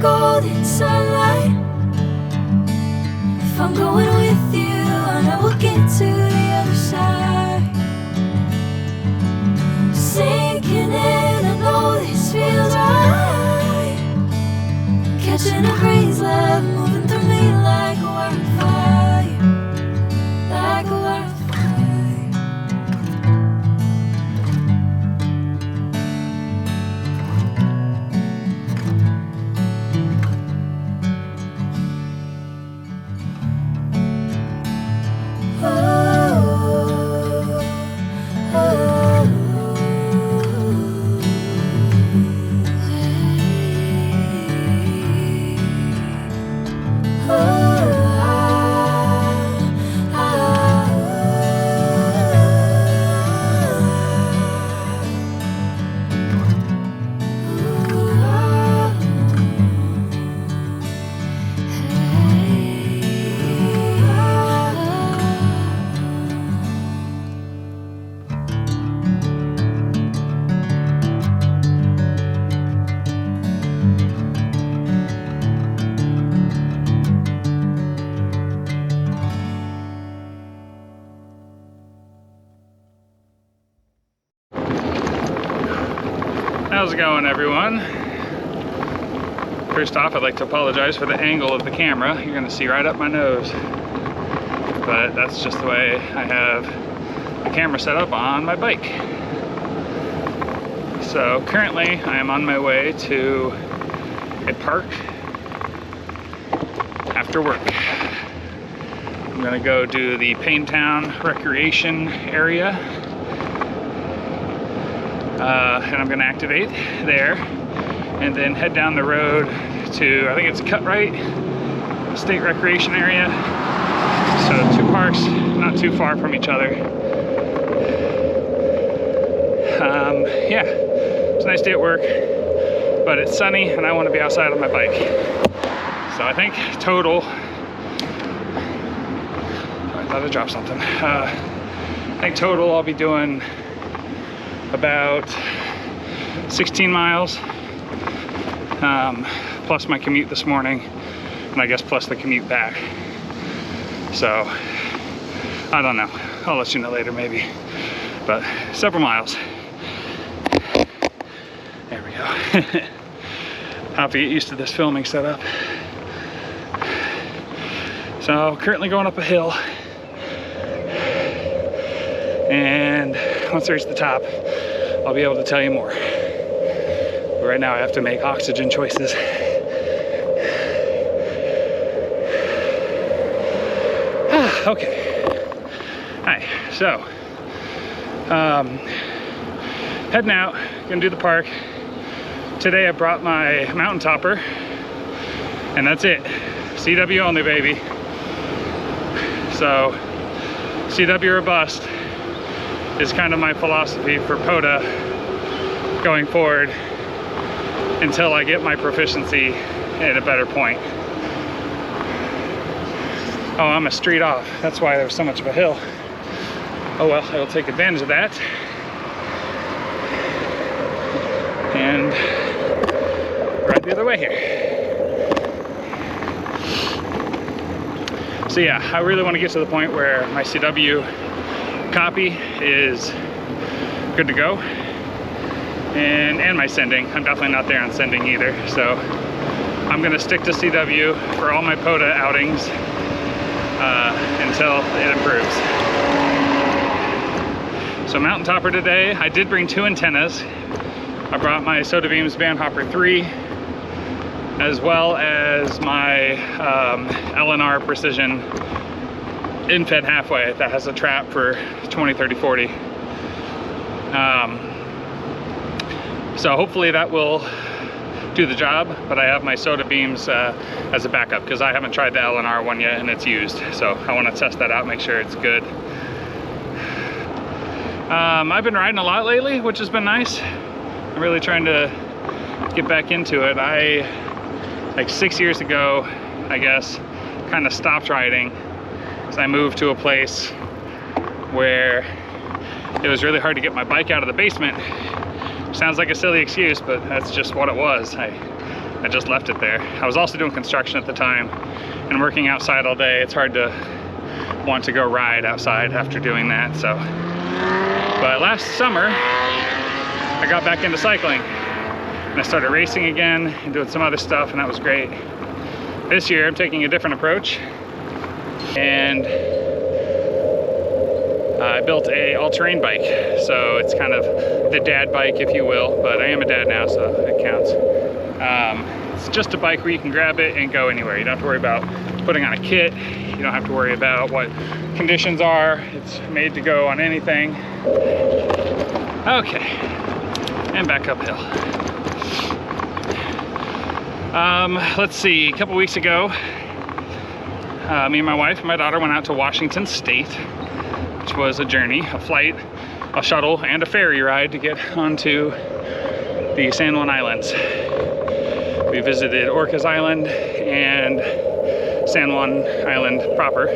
golden sunlight. If I'm going with you, I know we'll get to the other side. Sinking in, I know this feels right. Catching a breeze, love moving through me like a wildfire, like a wildfire. How's it going, everyone? First off, I'd like to apologize for the angle of the camera. You're gonna see right up my nose. But that's just the way I have the camera set up on my bike. So currently, I am on my way to a park after work. I'm gonna go do the Paintown recreation area. And I'm gonna activate there and then head down the road to, I think it's Cut Right State Recreation Area. So 2 parks, not too far from each other. Yeah, it's a nice day at work, but it's sunny and I want to be outside on my bike. So I think total, I thought I dropped something. I think total I'll be doing about 16 miles, plus my commute this morning, and I guess plus the commute back. So, I don't know. I'll let you know later maybe, but several miles. There we go. I'll have to get used to this filming setup. So, currently going up a hill, and once I reach the top, I'll be able to tell you more. But right now I have to make oxygen choices. Okay. Hi, so, heading out, gonna do the park. Today I brought my mountain topper, and that's it. CW only, baby. So, CW or bust is kind of my philosophy for POTA going forward until I get my proficiency at a better point. Oh, I'm a street off. That's why there's so much of a hill. Oh well, I will take advantage of that. And ride the other way here. So yeah, I really want to get to the point where my CW copy is good to go, and my sending. I'm definitely not there on sending either, so I'm gonna stick to CW for all my POTA outings until it improves. So mountain topper today, I did bring 2 antennas. I brought my Soda Beams Band Hopper 3 as well as my LNR Precision in-fed halfway that has a trap for 20, 30, 40. So hopefully that will do the job, but I have my Soda Beams as a backup because I haven't tried the LNR one yet and it's used. So I want to test that out, make sure it's good. I've been riding a lot lately, which has been nice. I'm really trying to get back into it. Like 6 years ago, I guess, kind of stopped riding. So I moved to a place where it was really hard to get my bike out of the basement. Sounds like a silly excuse, but that's just what it was. I I just left it there. I was also doing construction at the time and working outside all day. It's hard to want to go ride outside after doing that, so. But last summer, I got back into cycling and I started racing again and doing some other stuff, and that was great. This year, I'm taking a different approach, and I built a all-terrain bike. So it's kind of the dad bike, if you will, but I am a dad now, so it counts. It's just a bike where you can grab it and go anywhere. You don't have to worry about putting on a kit. You don't have to worry about what conditions are. It's made to go on anything. Okay, and back uphill. Let's see, a couple weeks ago, me and my wife and my daughter went out to Washington State, which was a journey, a flight, a shuttle, and a ferry ride to get onto the San Juan Islands. We visited Orcas Island and San Juan Island proper,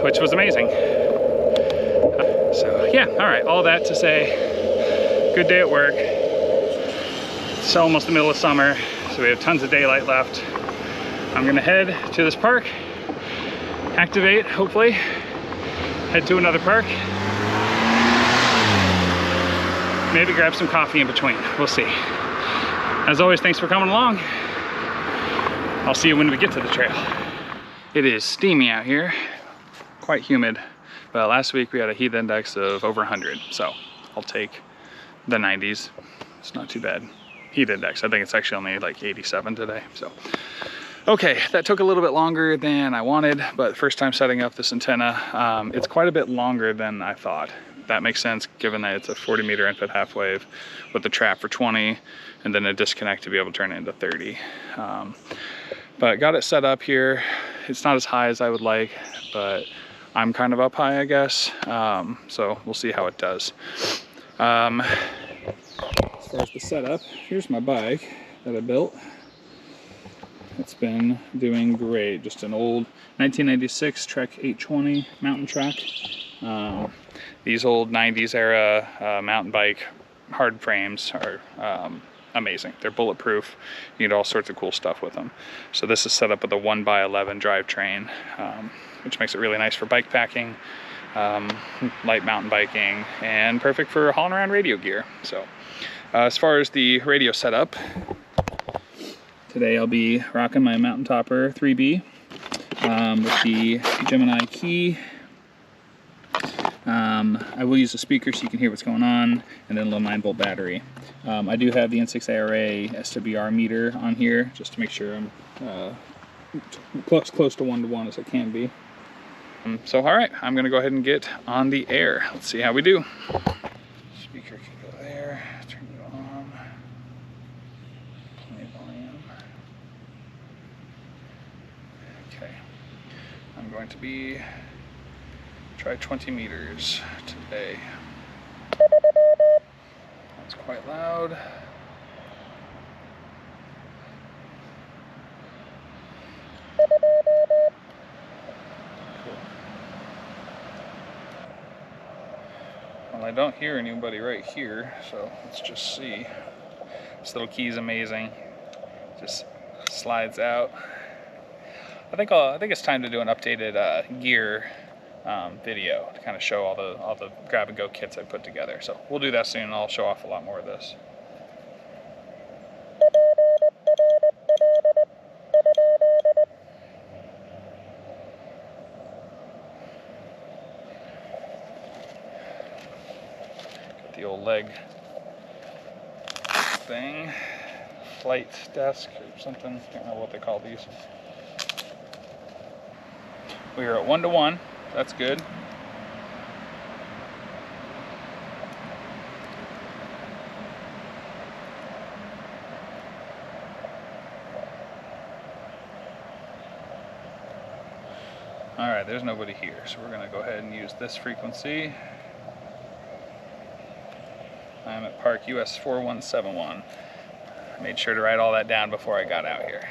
which was amazing. So yeah, all right, all that to say, good day at work. It's almost the middle of summer, so we have tons of daylight left. I'm gonna head to this park, activate, hopefully, head to another park, maybe grab some coffee in between, we'll see. As always, thanks for coming along. I'll see you when we get to the trail. It is steamy out here, quite humid, but last week we had a heat index of over 100, so I'll take the 90s. It's not too bad. Heat index, I think it's actually only like 87 today, so. Okay, that took a little bit longer than I wanted, but first time setting up this antenna, it's quite a bit longer than I thought. That makes sense given that it's a 40-meter infit half wave with the trap for 20 and then a disconnect to be able to turn it into 30. But got it set up here. It's not as high as I would like, but I'm kind of up high, I guess. So we'll see how it does. As far as the setup, here's my bike that I built. It's been doing great. Just an old 1996 Trek 820 mountain track. These old 90s era mountain bike hard frames are amazing. They're bulletproof. You can do all sorts of cool stuff with them. So this is set up with a 1x11 drivetrain, which makes it really nice for bike packing, light mountain biking, and perfect for hauling around radio gear. So as far as the radio setup, today I'll be rocking my Mountain Topper 3B with the Gemini key. I will use a speaker so you can hear what's going on, and then a little 9-volt battery. I do have the N6ARA SWR meter on here just to make sure I'm close to 1-to-1 as it can be. So all right, I'm gonna go ahead and get on the air. Let's see how we do. Speaker can go there, turn it on. Play volume. Okay, I'm going to try 20 meters today. That's quite loud. Cool. Well, I don't hear anybody right here, so let's just see. This little key is amazing. Just slides out. I think it's time to do an updated gear video to kind of show all the grab and go kits I put together. So we'll do that soon, and I'll show off a lot more of this. Got the old leg thing, flight desk or something. I don't know what they call these. We are at 1-to-1. That's good. All right, there's nobody here, so we're gonna go ahead and use this frequency. I'm at Park US 4171. I made sure to write all that down before I got out here.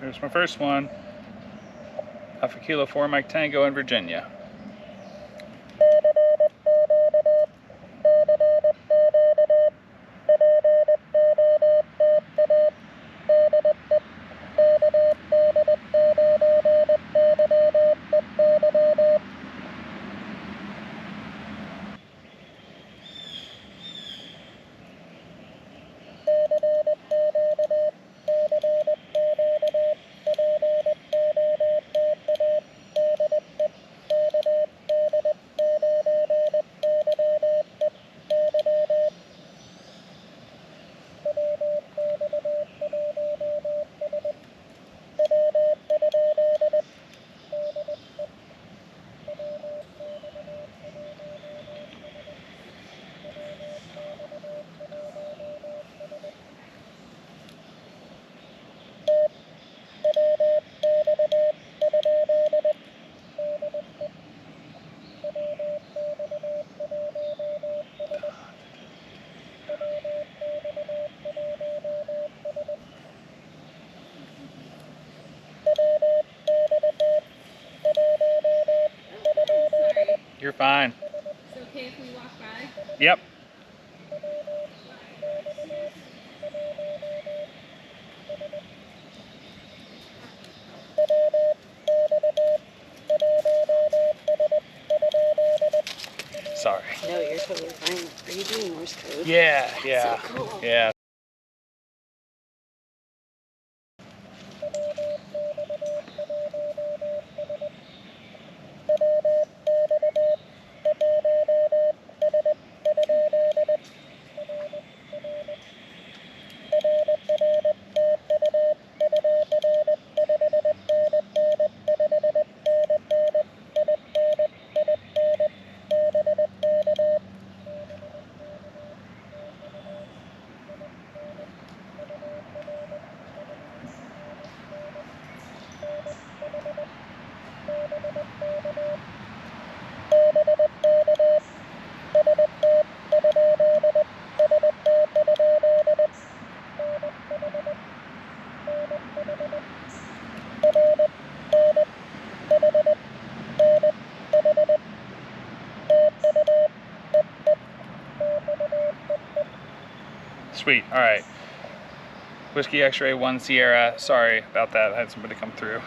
There's my first one. Alpha Kilo 4 Mike Tango in Virginia. You're fine. It's okay if we walk by? Yep. Sorry. No, you're totally fine. Are you doing Morse code? Yeah, That's yeah. so cool. Yeah. Sweet. All right. Whiskey X-ray 1 Sierra. Sorry about that. I had somebody come through.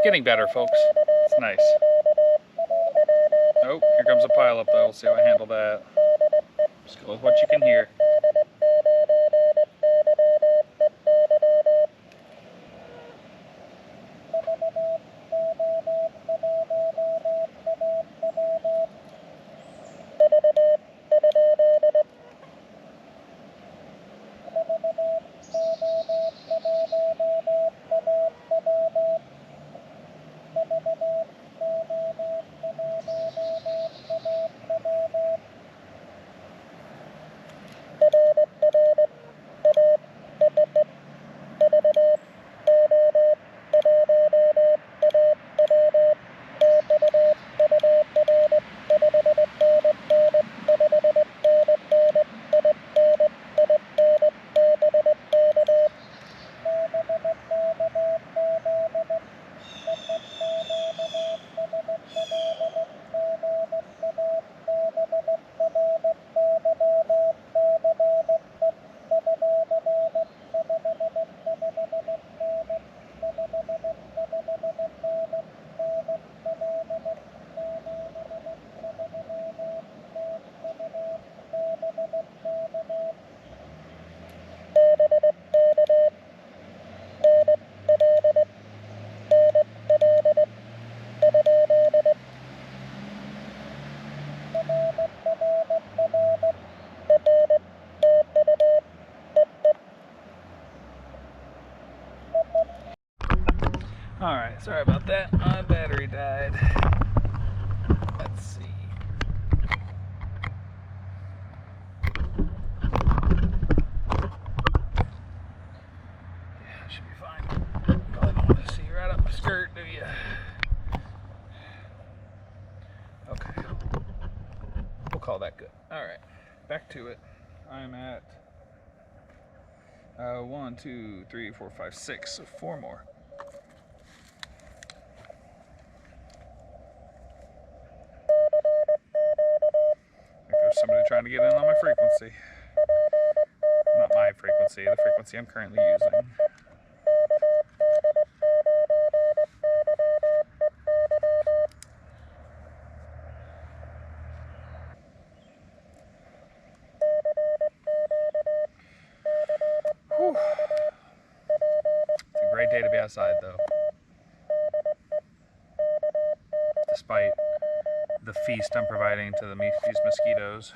Getting better, folks. It's nice. Oh, here comes a pileup though. We'll see how I handle that. Just go with what you can hear. Alright, sorry about that. My battery died. Let's see. Yeah, should be fine. Probably don't want to see right up my skirt, do you? Okay. We'll call that good. Alright, back to it. I'm at 1, 2, 3, 4, 5, 6, so 4 more. Somebody trying to get in on my frequency. Not my frequency, the frequency I'm currently using. Whew. It's a great day to be outside though. Despite the feast I'm providing to these mosquitoes.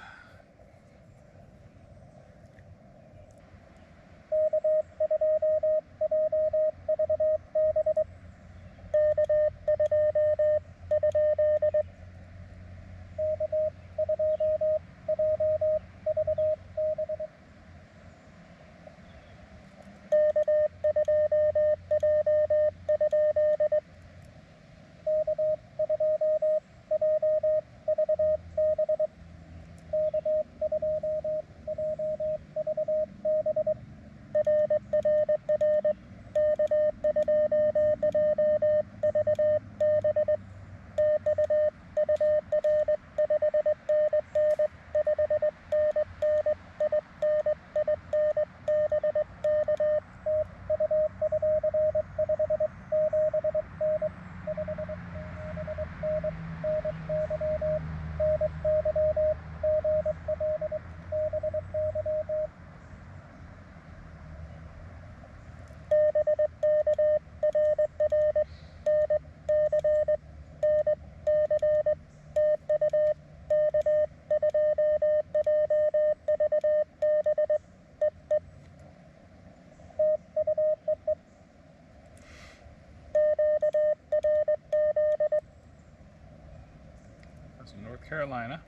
That's in North Carolina.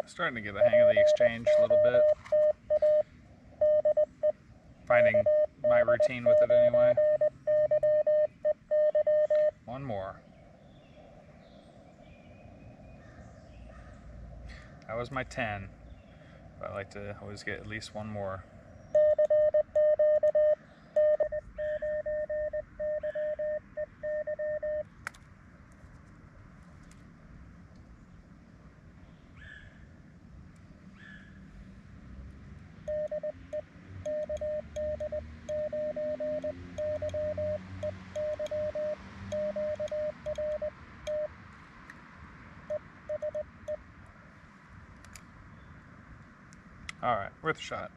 Starting to get the hang of the exchange a little bit. Finding my routine with it anyway. One more. That was my 10. But I like to always get at least one more. All right, worth a shot.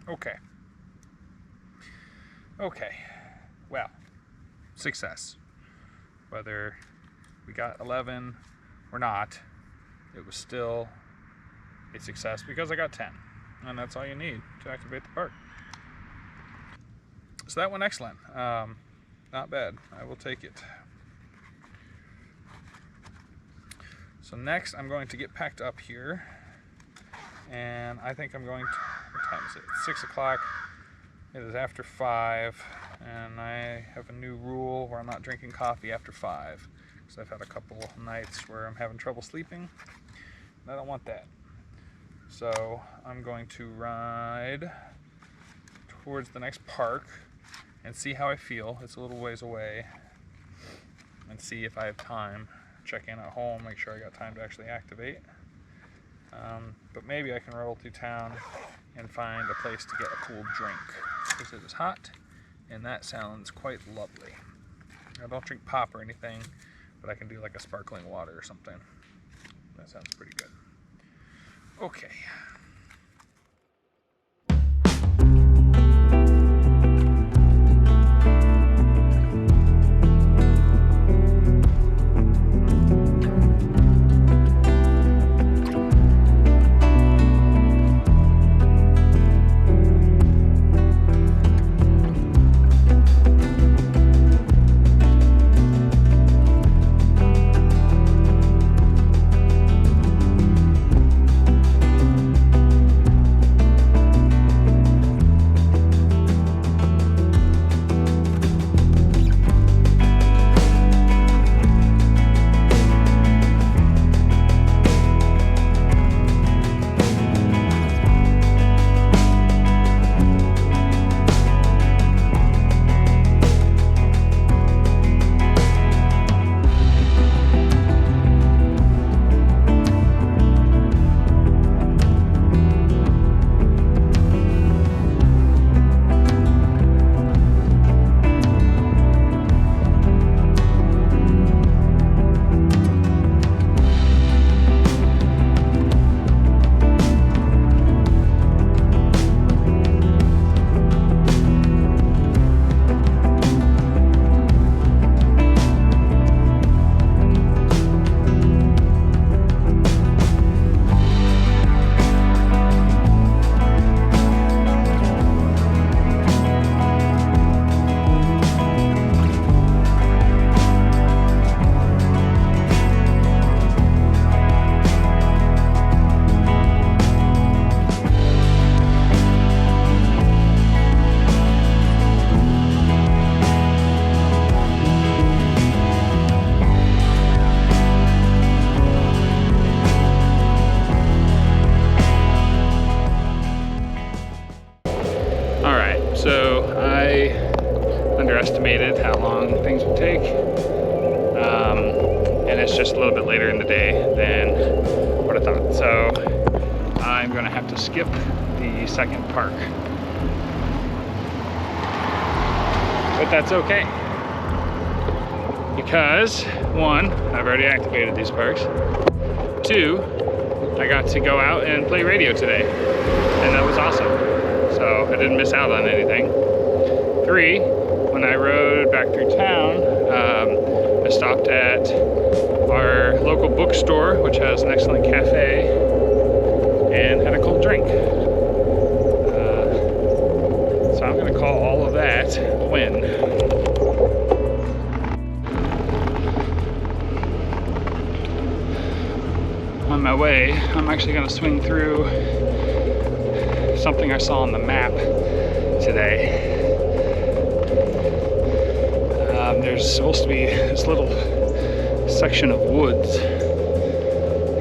Okay. Okay. Well, success. Whether we got 11 or not, it was still a success because I got 10. And that's all you need to activate the park. So that went excellent. Not bad. I will take it. So next I'm going to get packed up here, and I think I'm going to, what time is it? It's 6 o'clock. It is after 5, and I have a new rule where I'm not drinking coffee after 5, because I've had a couple nights where I'm having trouble sleeping, and I don't want that. So I'm going to ride towards the next park and see how I feel. It's a little ways away, and see if I have time. Check in at home, make sure I got time to actually activate. But maybe I can roll through town and find a place to get a cool drink, because it is hot and that sounds quite lovely. I don't drink pop or anything, but I can do like a sparkling water or something. That sounds pretty good. Okay. So I underestimated how long things would take, and it's just a little bit later in the day than what I thought. So I'm gonna have to skip the second park, but that's okay, because one, I've already activated these parks. Two, I got to go out and play radio today, and that was awesome. So I didn't miss out on anything. Three, when I rode back through town, I stopped at our local bookstore, which has an excellent cafe, and had a cold drink. So I'm gonna call all of that a win. On my way, I'm actually gonna swing through something I saw on the map today. There's supposed to be this little section of woods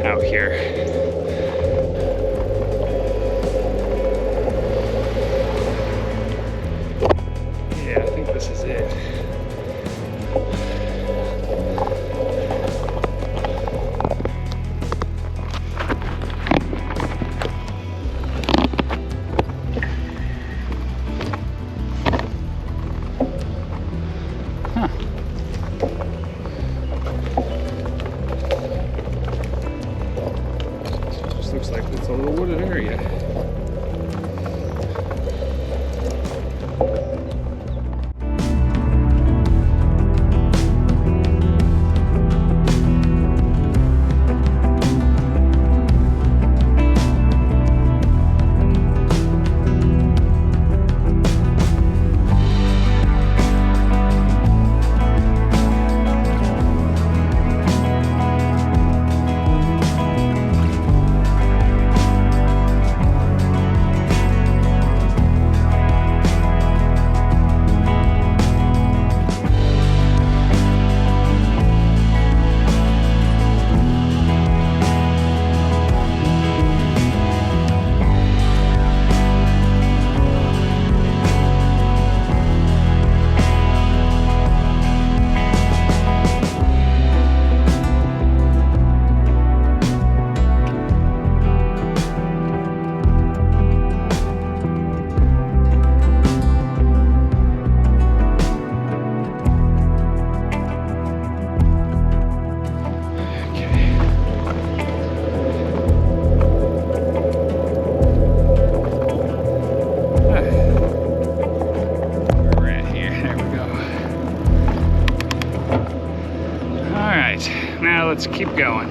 out here. Yeah, I think this is it. Now let's keep going.